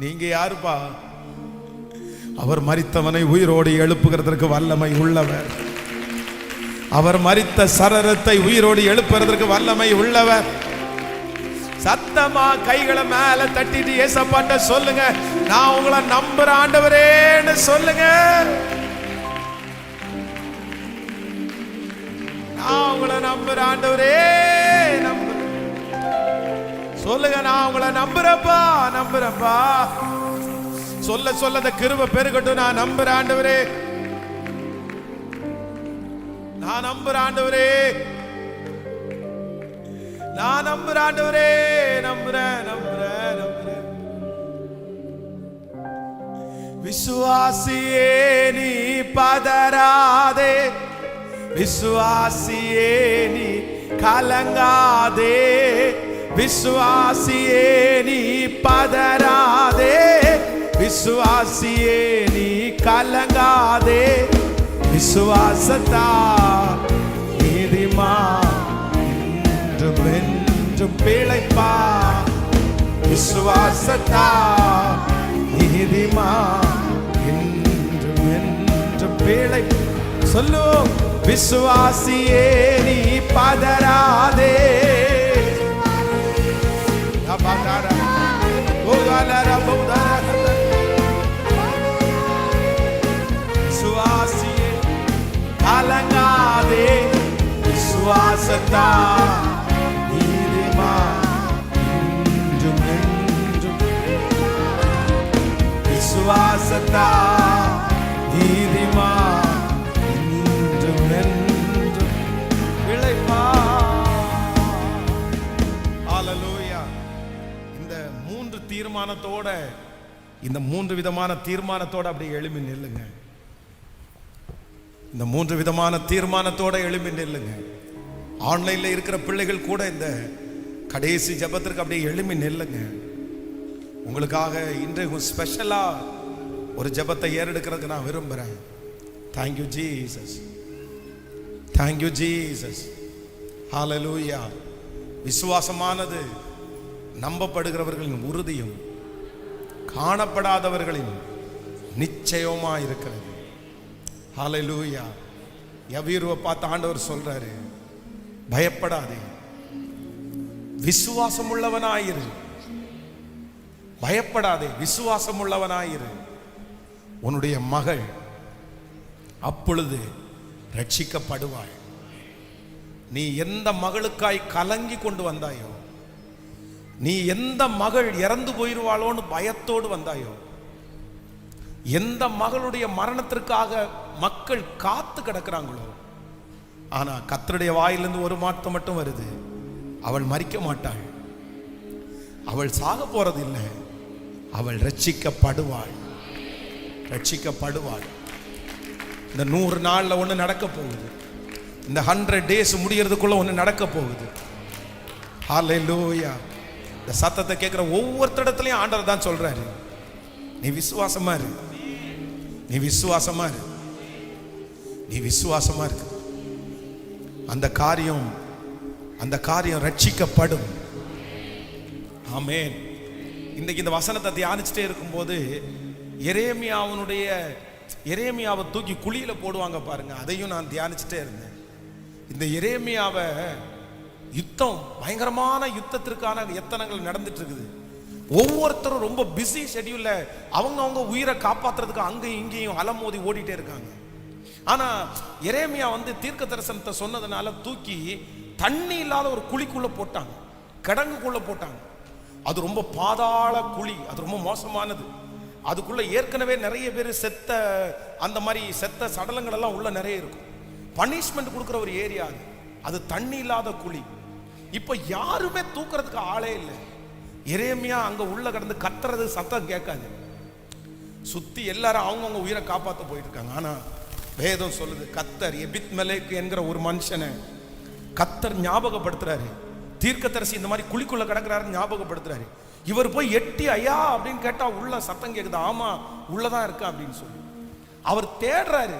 நீங்க யாருப்பா? அவர் மரித்தவனை உயிரோடு எழுப்புகிறதற்கு வல்லமை உள்ளவர். அவர் மரித்த சரீரத்தை உயிரோடு எழுப்புறதற்கு வல்லமை உள்ளவர். சத்தமா கைகளை மேல தட்டிட்டு ஏசப்பாட்ட சொல்லுங்க, நான் உங்களை நம்புற ஆண்டவரேன்னு சொல்லுங்க. நான் உங்களை நம்புற ஆண்டவரே சொல்லுங்க. நான் உங்களை நம்புறப்பா. சொல்ல சொல்ல அந்த கிருபை பெருகட்டும். நான் நம்புற ஆண்டவரே, நான் நம்புற ஆண்டவரே, நான் நம்புற ஆண்டவரே, நம்புறேன். விசுவாசியே நீ பதறாதே, விசுவாசியே நீ கலங்காதே, விசுவாசியே நீ பதறாதே, விசுவாசியே நீ கலங்காதே. விசுவாசத்தா நீதிமான் என்றும் பிழைப்பா. விசுவாசத்தா நீதிமான் என்றும் பிழை. சொல்லு, விசுவாசியே நீ பதறாதே. விசுவாசியே கலங்காதே, விசுவாசத்தா நீதிமான் என்றும். விசுவாசத்தா நீதிமான் என்றும் பிழைப்பா. ஹல்லேலூயா. இந்த மூன்று தீர்மானத்தோட, இந்த மூன்று விதமான தீர்மானத்தோட அப்படியே எழும்பி நில்லுங்க. இந்த மூன்று விதமான தீர்மானத்தோட எழும்பி நில்லுங்க. ஆன்லைன்ல இருக்கிற பிள்ளைகள் கூட இந்த கடைசி ஜெபத்திற்கு அப்படியே எழும்பி நில்லுங்க. உங்களுக்காக இன்றைக்கு ஸ்பெஷலா ஒரு ஜெபத்தை ஏறெடுக்கிறதுக்கு நான் விரும்புறேன். Thank you Jesus, thank you Jesus. Hallelujah. விசுவாசமானது நம்பப்படுகிறவர்களின் உறுதியும் காணப்படாதவர்களின் நிச்சயமா இருக்கிறது. ஹல்லேலூயா. யவீருவை பார்த்து ஆண்டவர் சொல்றாரு, பயப்படாதே, விசுவாசம் உள்ளவனாயிரு. பயப்படாதே, விசுவாசம் உள்ளவனாயிரு. உன்னுடைய மகள் அப்பொழுது ரட்சிக்கப்படுவாள். நீ எந்த மகளுக்காய் கலங்கி கொண்டு வந்தாயோ, நீ எந்த மகள் இறந்து போயிருவாளோன்னு பயத்தோடு வந்தாயோ, எந்த மகளுடைய மரணத்திற்காக மக்கள் காத்து கிடக்கிறாங்களோ, ஆனா கர்த்தருடைய வாயிலிருந்து ஒரு வார்த்தை மட்டும் வருது, அவள் மரிக்க மாட்டாள், அவள் சாக போறது இல்லை, அவள் ரட்சிக்கப்படுவாள். ரட்சிக்கப்படுவாள். இந்த 100 நாள்ல ஒண்ணு நடக்க போகுது. இந்த 100 days முடியறதுக்குள்ள ஒண்ணு நடக்க போகுது. ஹல்லேலூயா. இந்த சத்தத்தை கேட்கிற ஒவ்வொருத்தடத்துலயும் ஆண்டவர் தான் சொல்றாரு, நீ விசுவாசமா இரு, நீ விசுவாசமா இரு, நீ விசுவாசமா இருக்கு. அந்த காரியம் அந்த காரியம் ரட்சிக்கப்படும். ஆமென். இன்னைக்கு இந்த வசனத்தை தியானிச்சுட்டே இருக்கும்போது எரேமியாவை தூக்கி குழியில போடுவாங்க பாருங்க, அதையும் நான் தியானிச்சுட்டே இருந்தேன். இந்த எரேமியாவை யுத்தம், பயங்கரமான யுத்தத்திற்கான எத்தனங்கள் நடந்துட்டு இருக்குது. ஒவ்வொருத்தரும் ரொம்ப பிஸி ஷெட்யூல்ல அவங்க உயிரை காப்பாத்துறதுக்கு அங்கேயும் இங்கேயும் அலமோதி ஓடிட்டே இருக்காங்க. ஆனா எரேமியா தீர்க்க தரிசனத்தை சொன்னதுனால தூக்கி தண்ணி இல்லாத ஒரு குழிக்குள்ள போட்டாங்க, கிடங்குக்குள்ள போட்டாங்க. அது ரொம்ப பாதாள குழி, அது ரொம்ப மோசமானது. அதுக்குள்ள ஏற்கனவே நிறைய பேர் செத்த, அந்த மாதிரி செத்த சடலங்கள் எல்லாம் உள்ள நிறைய இருக்கும். பனிஷ்மெண்ட் கொடுக்குற ஒரு ஏரியா அது. அது தண்ணி இல்லாத குழி. இப்ப யாருமே தூக்குறதுக்கு ஆளே இல்லை. எரேமியா அங்க உள்ள கடந்து கத்துறது சத்தம் கேட்காது. சுத்தி எல்லாரும் அவங்கவுங்க உயிரை காப்பாற்ற போயிட்டு இருக்காங்க. ஆனா வேதம் சொல்லுது, கத்தர் எபித்மெலேக் என்கிற ஒரு மனுஷனை கத்தர் ஞாபகப்படுத்துறாரு. தீர்க்கதரிசி இந்த மாதிரி குழிக்குள்ள கிடக்குறாரு ஞாபகப்படுத்துறாரு. இவர் போய் எட்டி ஐயா அப்படின்னு கேட்டா உள்ள சத்தம் கேட்குது. ஆமா உள்ளதான் இருக்கா அப்படின்னு சொல்லி அவர் தேடுறாரு.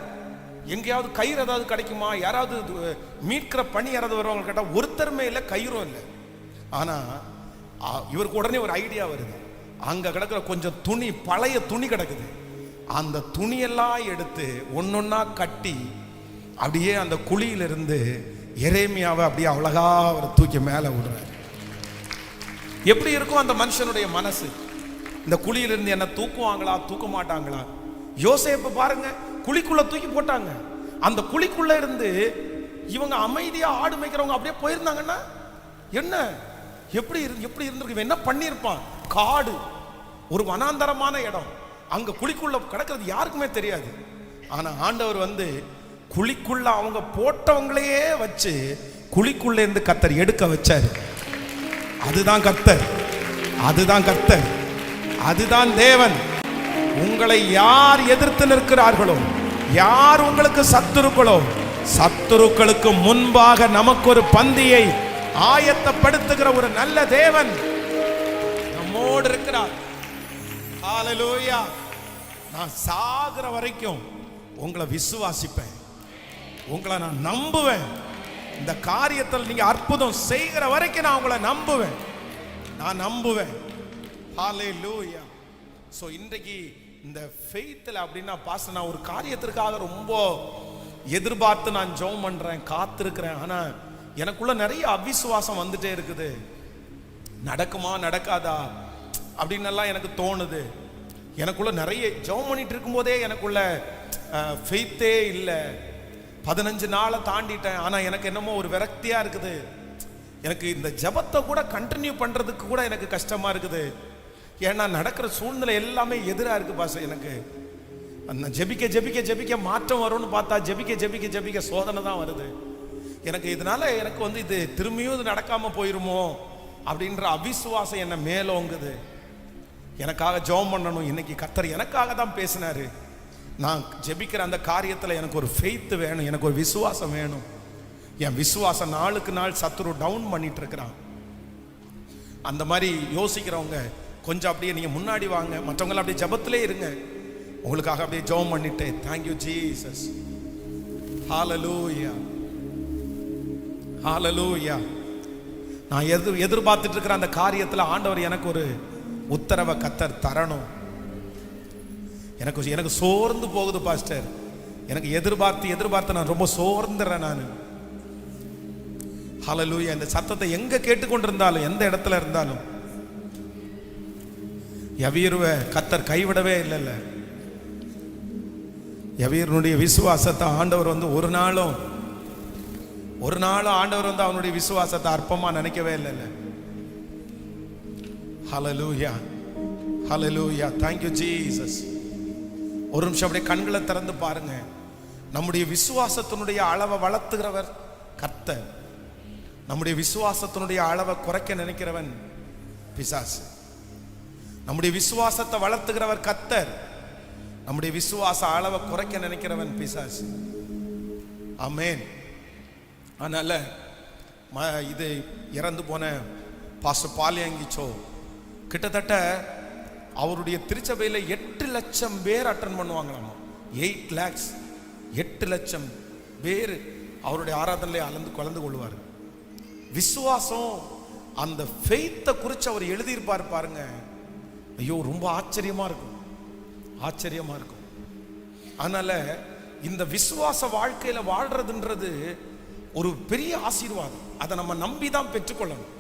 எங்கேயாவது கயிறு ஏதாவது கிடைக்குமா, யாராவது மீட்கிற பணி யாராவது வருவாங்க கேட்டா ஒருத்தருமே இல்லை, கயிறும் இல்லை. ஆனா இவருக்கு உடனே ஒரு ஐடியா வருது. அங்க கிடக்குற கொஞ்சம் துணி, பழைய துணி கிடக்குது. அந்த துணியெல்லாம் எடுத்து ஒன்னொன்னா கட்டி அப்படியே அந்த குழியிலிருந்து எரேமியாவை அப்படியே அழகா அவர் தூக்கி மேல விடுறாரு. எப்படி இருக்கும் அந்த மனுஷனுடைய மனசு? இந்த குழியிலிருந்து என்ன தூக்குவாங்களா, தூக்க மாட்டாங்களா? யோசேப்பை பாருங்க, குழிக்குள்ள தூக்கி போட்டாங்க. அந்த குழிக்குள்ள இருந்து இவங்க அமைதியா ஆடு மேய்க்கிறவங்க அப்படியே போயிருந்தாங்கன்னா என்ன எப்படி இருந்திருக்கு? என்ன பண்ணியிருப்பான்? காடு, ஒரு வனாந்தரமான இடம், அங்க குழிக்குள்ள கிடக்கிறது யாருக்குமே தெரியாது. ஆனா ஆண்டவர் குழிக்குள்ள அவங்க போட்டவங்களையே வச்சு குழிக்குள்ள இருந்து கர்த்தர் எடுக்க வச்சாரு. அதுதான் கர்த்தர், அதுதான் கர்த்தர், அதுதான் தேவன். உங்களை யார் எதிர்த்து நிற்கிறார்களோ, யார் உங்களுக்கு சத்துருக்களோ, சத்துருக்களுக்கு முன்பாக நமக்கு ஒரு பந்தியை ஆயத்தப்படுத்துகிற ஒரு நல்ல தேவன் நம்மோடு இருக்கிறார். ஹல்லேலூயா. நான் சாகிற வரைக்கும் உங்களை விசுவாசிப்பேன், உங்களை நான் நம்புவேன். இந்த காரியத்தில் நீங்க அற்புதம் செய்கிற வரைக்கும் நான் உங்களை நம்புவேன், நான் நம்புவேன். ஹல்லேலூயா. சோ இன்றைக்கு இந்த ஃபெய்த்ல அப்படின்னா பாஸ்டர், நான் ஒரு காரியத்திற்காக ரொம்ப எதிர்பார்த்து நான் ஜெபம் பண்றேன், காத்திருக்கிறேன். ஆனா எனக்குள்ள நிறைய அவிசுவாசம் வந்துட்டே இருக்குது. நடக்குமா நடக்காதா அப்படின்னு எல்லாம் எனக்கு தோணுது. எனக்குள்ள நிறைய ஜெபம் பண்ணிட்டு இருக்கும் போதே எனக்குள்ள ஃபெய்த்தே இல்லை. 15 நாளை தாண்டிட்டேன். ஆனா எனக்கு என்னமோ ஒரு விரக்தியா இருக்குது. எனக்கு இந்த ஜெபத்தை கூட கண்டினியூ பண்றதுக்கு கூட எனக்கு கஷ்டமா இருக்குது. ஏன்னா நடக்கிற சூழ்நிலை எல்லாமே எதிரா இருக்கு பாச. எனக்கு ஜெபிக்க ஜெபிக்க ஜெபிக்க மாற்றம் வரும்னு பார்த்தா ஜெபிக்க ஜெபிக்க ஜெபிக்க சோதனை தான் வருது. எனக்கு இதனால எனக்கு இது திரும்பியும் இது நடக்காம போயிருமோ அப்படின்ற அவிசுவாசம் என்ன மேலோங்குது. எனக்காக ஜெபம் பண்ணணும். இன்னைக்கு கர்த்தர் எனக்காக தான் பேசினாரு. நான் ஜெபிக்கிற அந்த காரியத்துல எனக்கு ஒரு ஃபெய்த் வேணும், எனக்கு ஒரு விசுவாசம் வேணும். என் விசுவாசம் நாளுக்கு நாள் சத்துரு டவுன் பண்ணிட்டு இருக்கிறான். அந்த மாதிரி யோசிக்கிறவங்க கொஞ்சம் அப்படியே நீங்க முன்னாடி வாங்க, மற்றவங்க அப்படியே ஜெபத்திலே இருங்க. உங்களுக்காக அப்படியே ஜெபம் பண்ணிட்டு, thank you Jesus, hallelujah, hallelujah. நான் எதிர்பார்த்துட்டு இருக்கிற அந்த காரியத்துல ஆண்டவர் எனக்கு ஒரு உத்தரவை கர்த்தர் தரணும். எனக்கு சோர்ந்து போகுது பாஸ்டர். எனக்கு எதிர்பார்த்து நான் ரொம்ப சோர்ந்துறேன் நான். ஹல்லேலூயா. இந்த சத்தத்தை எங்க கேட்டுக்கொண்டிருந்தாலும், எந்த இடத்துல இருந்தாலும், யவீருவை கர்த்தர் கைவிடவே இல்லைல்ல. யவீருடைய விசுவாசத்தை ஆண்டவர் ஒரு நாளும் ஆண்டவர் அவனுடைய விசுவாசத்தை அற்பமா நினைக்கவே இல்லைல்ல. ஹல்லேலூயா, ஹல்லேலூயா. Thank you Jesus. ஒரு நிமிஷம் அப்படியே கண்களை திறந்து பாருங்க. நம்முடைய விசுவாசத்தினுடைய அளவை வளர்த்துகிறவர் கர்த்தர். நம்முடைய விசுவாசத்தினுடைய அளவை குறைக்க நினைக்கிறவன் பிசாசு. நம்முடைய விசுவாசத்தை வளர்த்துகிறவர் கர்த்தர். நம்முடைய விசுவாச அளவை குறைக்க நினைக்கிறவன் பிசாசு. ஆமென். அதனால இது இறந்து போன பாஸ்டர் பாலியங்கிச்சோ கிட்டத்தட்ட அவருடைய திருச்சபையில் 8 லட்சம் பேர் அட்டன் பண்ணுவாங்களாமா. 8 lakhs, 8 லட்சம் பேர் அவருடைய ஆராதனையிலே கலந்து கொள்வார். விசுவாசம் அந்த ஃபெய்த்தை குறித்து அவர் எழுதியிருப்பார் பாருங்க. ஐயோ, ரொம்ப ஆச்சரியமா இருக்கும், ஆச்சரியமா இருக்கும். அதனால இந்த விசுவாச வாழ்க்கையில வாழ்றதுன்றது ஒரு பெரிய ஆசீர்வாதம். அதை நம்ம நம்பி தான் பெற்றுக்கொள்ளணும்.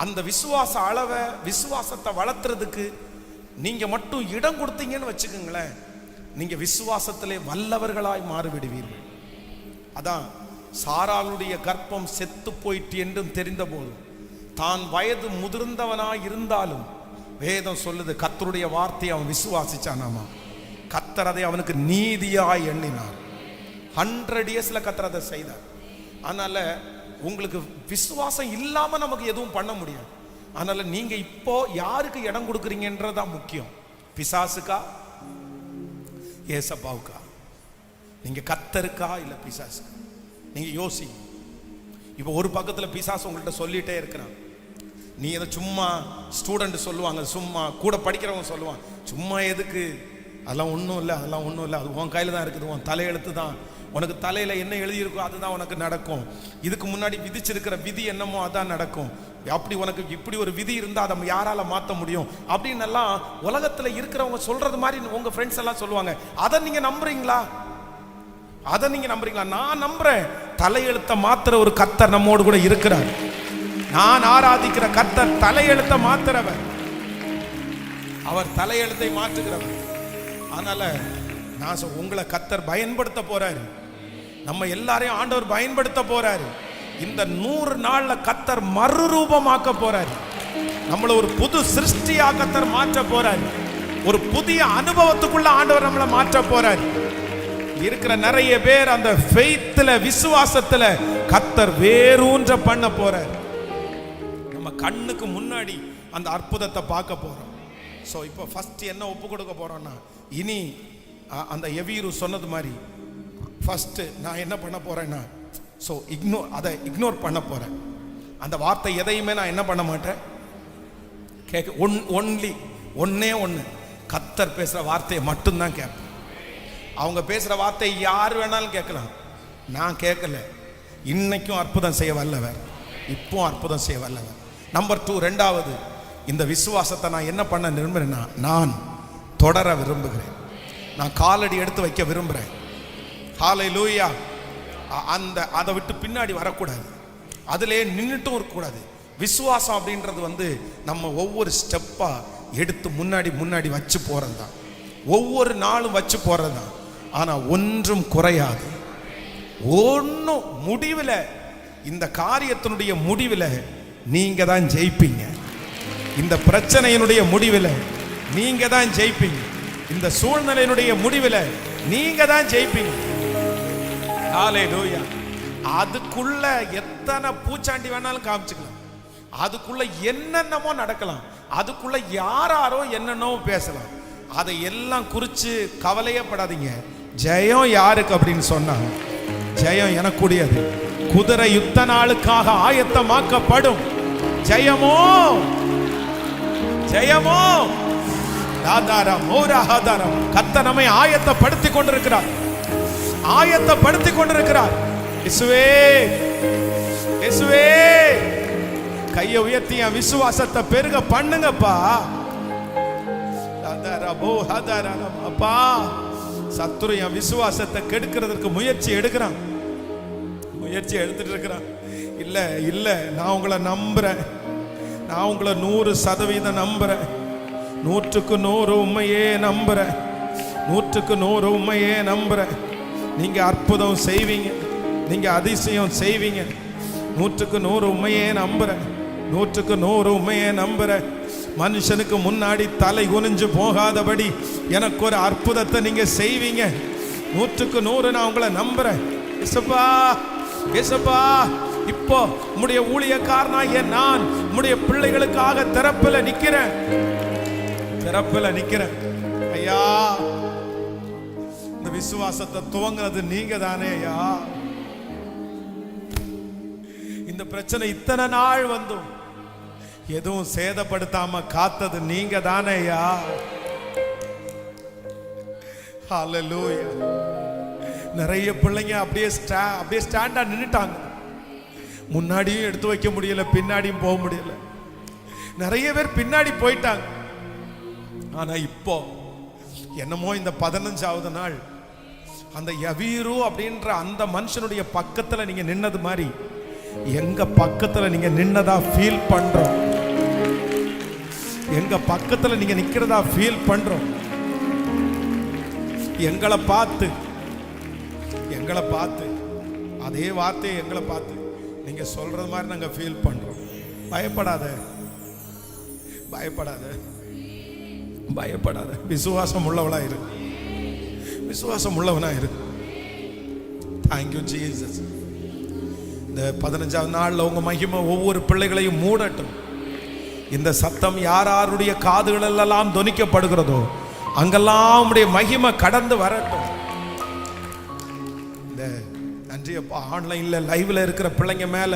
அந்த விசுவாச அளவை, விசுவாசத்தை வளர்த்துறதுக்கு நீங்க மட்டும் இடம் கொடுத்தீங்கன்னு வச்சுக்கோங்களேன், நீங்க விசுவாசத்திலே வல்லவர்களாய் மாறிவிடுவீர்கள். அதான் சாராளுடைய கர்ப்பம் செத்து போயிட்டு என்றும் தெரிந்த போதும், தான் வயது முதிர்ந்தவனாய் இருந்தாலும் வேதம் சொல்லுது, கர்த்தருடைய வார்த்தையை அவன் விசுவாசிச்சானாமா. கர்த்தர் அதை அவனுக்கு நீதியாய் எண்ணினார். 100 இயர்ஸ்ல கர்த்தர் அதை செய்தார். அதனால உங்களுக்கு விசுவாசம் இல்லாம நமக்கு எதுவும் பண்ண முடியாது. அதனால நீங்க இப்போ யாருக்கு இடம் கொடுக்குறீங்கன்றதான் முக்கியம். பிசாசுக்கா, ஏசப்பாவுக்கா? நீங்க கர்த்தருக்கா இல்ல பிசாசுக்கா? நீங்க யோசி. இப்போ ஒரு பக்கத்துல பிசாசு உங்கள்கிட்ட சொல்லிட்டே இருக்கிறான், நீ எதை சும்மா, ஸ்டூடெண்ட் சொல்லுவாங்க, சும்மா கூட படிக்கிறவங்க சொல்லுவாங்க, சும்மா எதுக்கு, அதெல்லாம் ஒன்றும் இல்லை, அதெல்லாம் ஒன்றும் இல்லை, அது உன் கையில் தான் இருக்குது, உன் தலையெழுத்து தான், உனக்கு தலையில் என்ன எழுதியிருக்கோ அதுதான் உனக்கு நடக்கும், இதுக்கு முன்னாடி விதிச்சிருக்கிற விதி என்னமோ அதான் நடக்கும், அப்படி உனக்கு இப்படி ஒரு விதி இருந்தால் அதை யாரால மாற்ற முடியும் அப்படின்னு எல்லாம் உலகத்தில் இருக்கிறவங்க சொல்றது மாதிரி உங்கள் ஃப்ரெண்ட்ஸ் எல்லாம் சொல்லுவாங்க. அதை நீங்கள் நம்புறீங்களா? அதை நீங்க நம்புறீங்களா? நான் நம்புறேன். தலையெழுத்த மாத்திர ஒரு கர்த்தர் நம்மோடு கூட இருக்கிறார். நான் ஆராதிக்கிற கர்த்தர் தலையெழுத்த மாத்துறவர், அவர் தலையெழுத்தை மாற்றுகிறவர். அதனால நான் உங்களை கர்த்தர் பயன்படுத்த போறாரு, நம்ம எல்லாரையும் ஆண்டவர் பயன்படுத்த போறாரு. இந்த 100 நாள்ல கர்த்தர் மறுரூபமாக்க போறாரு, நம்மள ஒரு புது சிருஷ்டியா கர்த்தர் மாற்ற போறாரு, ஒரு புதிய அனுபவத்துக்குள்ள ஆண்டவர் நம்மளை மாற்ற போறாரு. இருக்கிற நிறைய பேர் அந்த ஃபெய்த்ல, விசுவாசத்துல கர்த்தர் வேரூன்ற பண்ண போறார். நம்ம கண்ணுக்கு முன்னாடி அந்த அற்புதத்தை பார்க்க போறோம். ஸோ இப்போ ஃபர்ஸ்ட் என்ன ஒப்பு கொடுக்க போறோம்னா, இனி அந்த எவீரு சொன்னது மாதிரி ஃபர்ஸ்ட் நான் என்ன பண்ண போறேன்னா, ஸோ அதை இக்னோர் பண்ண போறேன். அந்த வார்த்தை எதையுமே நான் என்ன பண்ண மாட்டேன், கேட்க ஒன்னே ஒன்று கர்த்தர் பேசுற வார்த்தையை மட்டும்தான் கேட்பேன். அவங்க பேசுற வார்த்தை யார் வேணாலும் கேட்கலாம், நான் கேட்கல. இன்னைக்கும் அற்புதம் செய்ய வல்லவர், இப்போ அற்புதம் செய்ய வல்லவர். நம்பர் 2, ரெண்டாவது, இந்த விசுவாசத்தை நான் என்ன பண்ண விரும்புறேன்னா, நான் தொடர விரும்புகிறேன், நான் காலடி எடுத்து வைக்க விரும்புகிறேன். ஹல்லேலூயா. அதை விட்டு பின்னாடி வரக்கூடாது, அதிலே நின்றுட்டும் இருக்கக்கூடாது. விசுவாசம் அப்படின்றது நம்ம ஒவ்வொரு ஸ்டெப்பா எடுத்து முன்னாடி வச்சு போறது தான், ஒவ்வொரு நாளும் வச்சு போறது தான். ஆனா ஒன்றும் குறையாது, ஒன்றும் முடிவில், இந்த காரியத்தினுடைய முடிவில் நீங்க தான் ஜெயிப்பீங்க. இந்த பிரச்சனையினுடைய முடிவில் நீங்க தான் ஜெயிப்பீங்க. இந்த சூழ்நிலையினுடைய முடிவில் நீங்க தான் ஜெயிப்பீங்க. ஹல்லேலூயா. அதுக்குள்ள எத்தனை பூச்சாண்டி வேணாலும் காமிச்சுக்கலாம், அதுக்குள்ள என்னென்னமோ நடக்கலாம், அதுக்குள்ள யாரோ என்னென்னோ பேசலாம். அதை எல்லாம் குறித்து கவலையப்படாதீங்க. ஜெயம் யாருக்கு அப்படின்னு சொன்னா, ஜெயம் எனக்குடையது. குதிரை யுத்த நாளுக்காக ஆயத்தமாக்கப்படும். ஜெயமோ ஜெயமோ ஆதாரம் ஓராதாரம். கர்த்தர் நம்மை ஆயத்தப்படுத்தி கொண்டிருக்கிறார், ஆயத்தப்படுத்தி கொண்டிருக்கிறார். இயேசுவே இயேசுவே, கையை உயர்த்தி என் விசுவாசத்தை பெருக பண்ணுங்கப்பா. அப்பா, சத்துரு என் விசுவாசத்தை கெடுக்கிறதுக்கு முயற்சி எடுக்கிறான், முயற்சி எடுத்துட்டு இருக்கிறான். இல்ல இல்ல, நான் உங்களை நம்புறேன், நான் உங்களை 100% நம்புறேன், 100க்கு 100 உண்மையே நம்புறேன், 100க்கு 100 உண்மையே நம்புறேன். நீங்க அற்புதம் செய்வீங்க, நீங்க அதிசயம் செய்வீங்க, 100க்கு 100 உண்மையே நம்புறேன், 100க்கு 100 உண்மையே நம்புறேன். மனுஷனுக்கு முன்னாடி தலை குனிஞ்சு போகாதபடி எனக்கு ஒரு அற்புதத்தை நீங்க செய்வீங்க. 100க்கு 100 நான் உங்களை நம்புறேன். இயேசுப்பா இயேசுப்பா, இப்போ உம்முடைய ஊழியக்காரனாகிய நான் உம்முடைய பிள்ளைகளுக்காக திறப்புல நிக்கிறேன், திறப்புல நிக்கிறேன். ஐயா, இந்த விசுவாசத்தை துவங்குறது நீங்க தானே ஐயா. இந்த பிரச்சனை இத்தனை நாள் வந்தும் எதுவும் சேதப்படுத்தாம காத்தது நீங்க தானே ஐயா. ஹல்லேலூயா. நிறைய பிள்ளைங்க அப்படியே ஸ்டாண்டா நின்னுட்டாங்க, முன்னாடியும் எடுத்து வைக்க முடியல, பின்னாடியும் போக முடியல. நிறைய பேர் பின்னாடி போயிட்டாங்க. ஆனா இப்போ என்னமோ இந்த 15வது நாள் அந்த யவீரு அப்படின்ற அந்த மனுஷனுடைய பக்கத்துல நீங்க நின்னது மாதிரி எங்க பக்கத்துல நீங்க நின்னதா ஃபீல் பண்றோம். எங்க பக்கத்துல நீங்க நிக்கிறதா ஃபீல் பண்றோம். எங்களை பார்த்து அதே வார்த்தையை எங்களை பார்த்து நீங்க சொல்றது மாதிரி நாங்க ஃபீல் பண்றோம். பயப்படாத, பயப்படாத, பயப்படாத. விசுவாசம் உள்ளவனா இரு, விசுவாசம் உள்ளவனா இரு. Thank you Jesus. இந்த 15வது நாள்ல உங்க மகிமை ஒவ்வொரு பிள்ளைகளையும் மூடட்டும். இந்த சத்தம் யாருடைய காதுகள் எல்லாம் தொனிக்கப்படுகிறதோ அங்கெல்லாம் உம்முடைய மகிமை கடந்து வரட்டும். இந்த நன்றி அப்பா. ஆன்லைன்ல லைவ்ல இருக்கிற பிள்ளைங்க மேல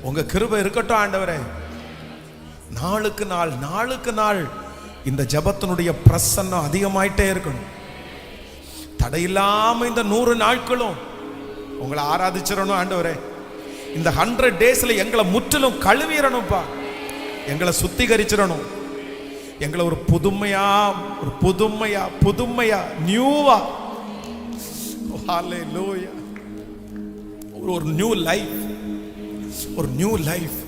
உங்க கிருபை இருக்கட்டும் ஆண்டவரே. நாளுக்கு நாள் இந்த ஜெபத்தினுடைய பிரசன்னம் அதிகமாயிட்டே இருக்கணும். தடையில்லாம இந்த 100 நாட்களும் உங்களை ஆராதிச்சிடணும் ஆண்டவரே. இந்த 100 டேஸ்ல எங்களை முற்றிலும் கழுவிடணும்ப்பா. எங்களை சுத்திகரிச்சிடணும். எங்களை ஒரு புதுமையா நியூவா, ஹalleluya, ஒரு நியூ லைஃப்,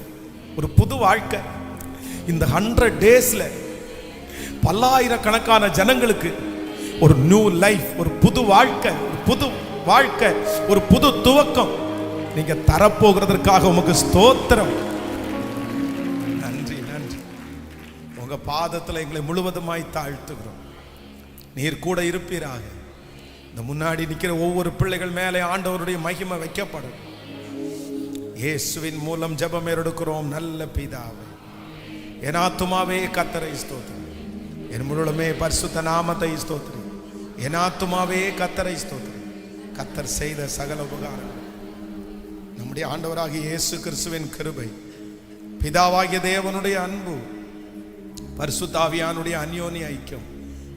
ஒரு புது வாழ்க்கை. இந்த 100 டேஸ்ல பல்லாயிரக்கணக்கான ஜனங்களுக்கு ஒரு நியூ லைஃப், ஒரு புது வாழ்க்கை, ஒரு புது துவக்கம் நீங்க தரப்போகிறதற்காக உமக்கு ஸ்தோத்திரம். நன்றி. உங்க பாதத்தில் எங்களை முழுவதுமாய் தாழ்த்துகிறோம். நீர் கூட இருப்பீராக. இந்த முன்னாடி நிற்கிற ஒவ்வொரு பிள்ளைகள் மேலே ஆண்டவருடைய மகிமை வைக்கப்படும். இயேசுவின் மூலம் ஜெபம் எடுக்கிறோம் நல்ல பிதாவே. என் ஆத்துமாவே கர்த்தரை ஸ்தோத்திரி, என் முழுமே பரிசுத்த நாமத்தை ஸ்தோத்திரி. என் ஆத்துமாவே கர்த்தரை ஸ்தோத்திரி. கர்த்தர் செய்த சகல உபகாரங்கள், நம்முடைய ஆண்டவராகிய இயேசு கிறிஸ்துவின் கிருபை, பிதாவாகிய தேவனுடைய அன்பு, பரிசுத்த ஆவியானுடைய அந்யோன்ய ஐக்கியம்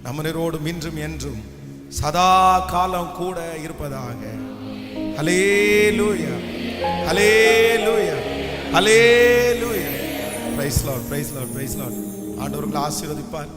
நம்மனரோடும் இன்றும் என்றும் சதா காலம் கூட இருப்பதாக. Hallelujah, hallelujah, hallelujah. Praise lord, praise lord, praise lord. ஆண்டவர்களை ஆசீர்வதிப்பார்.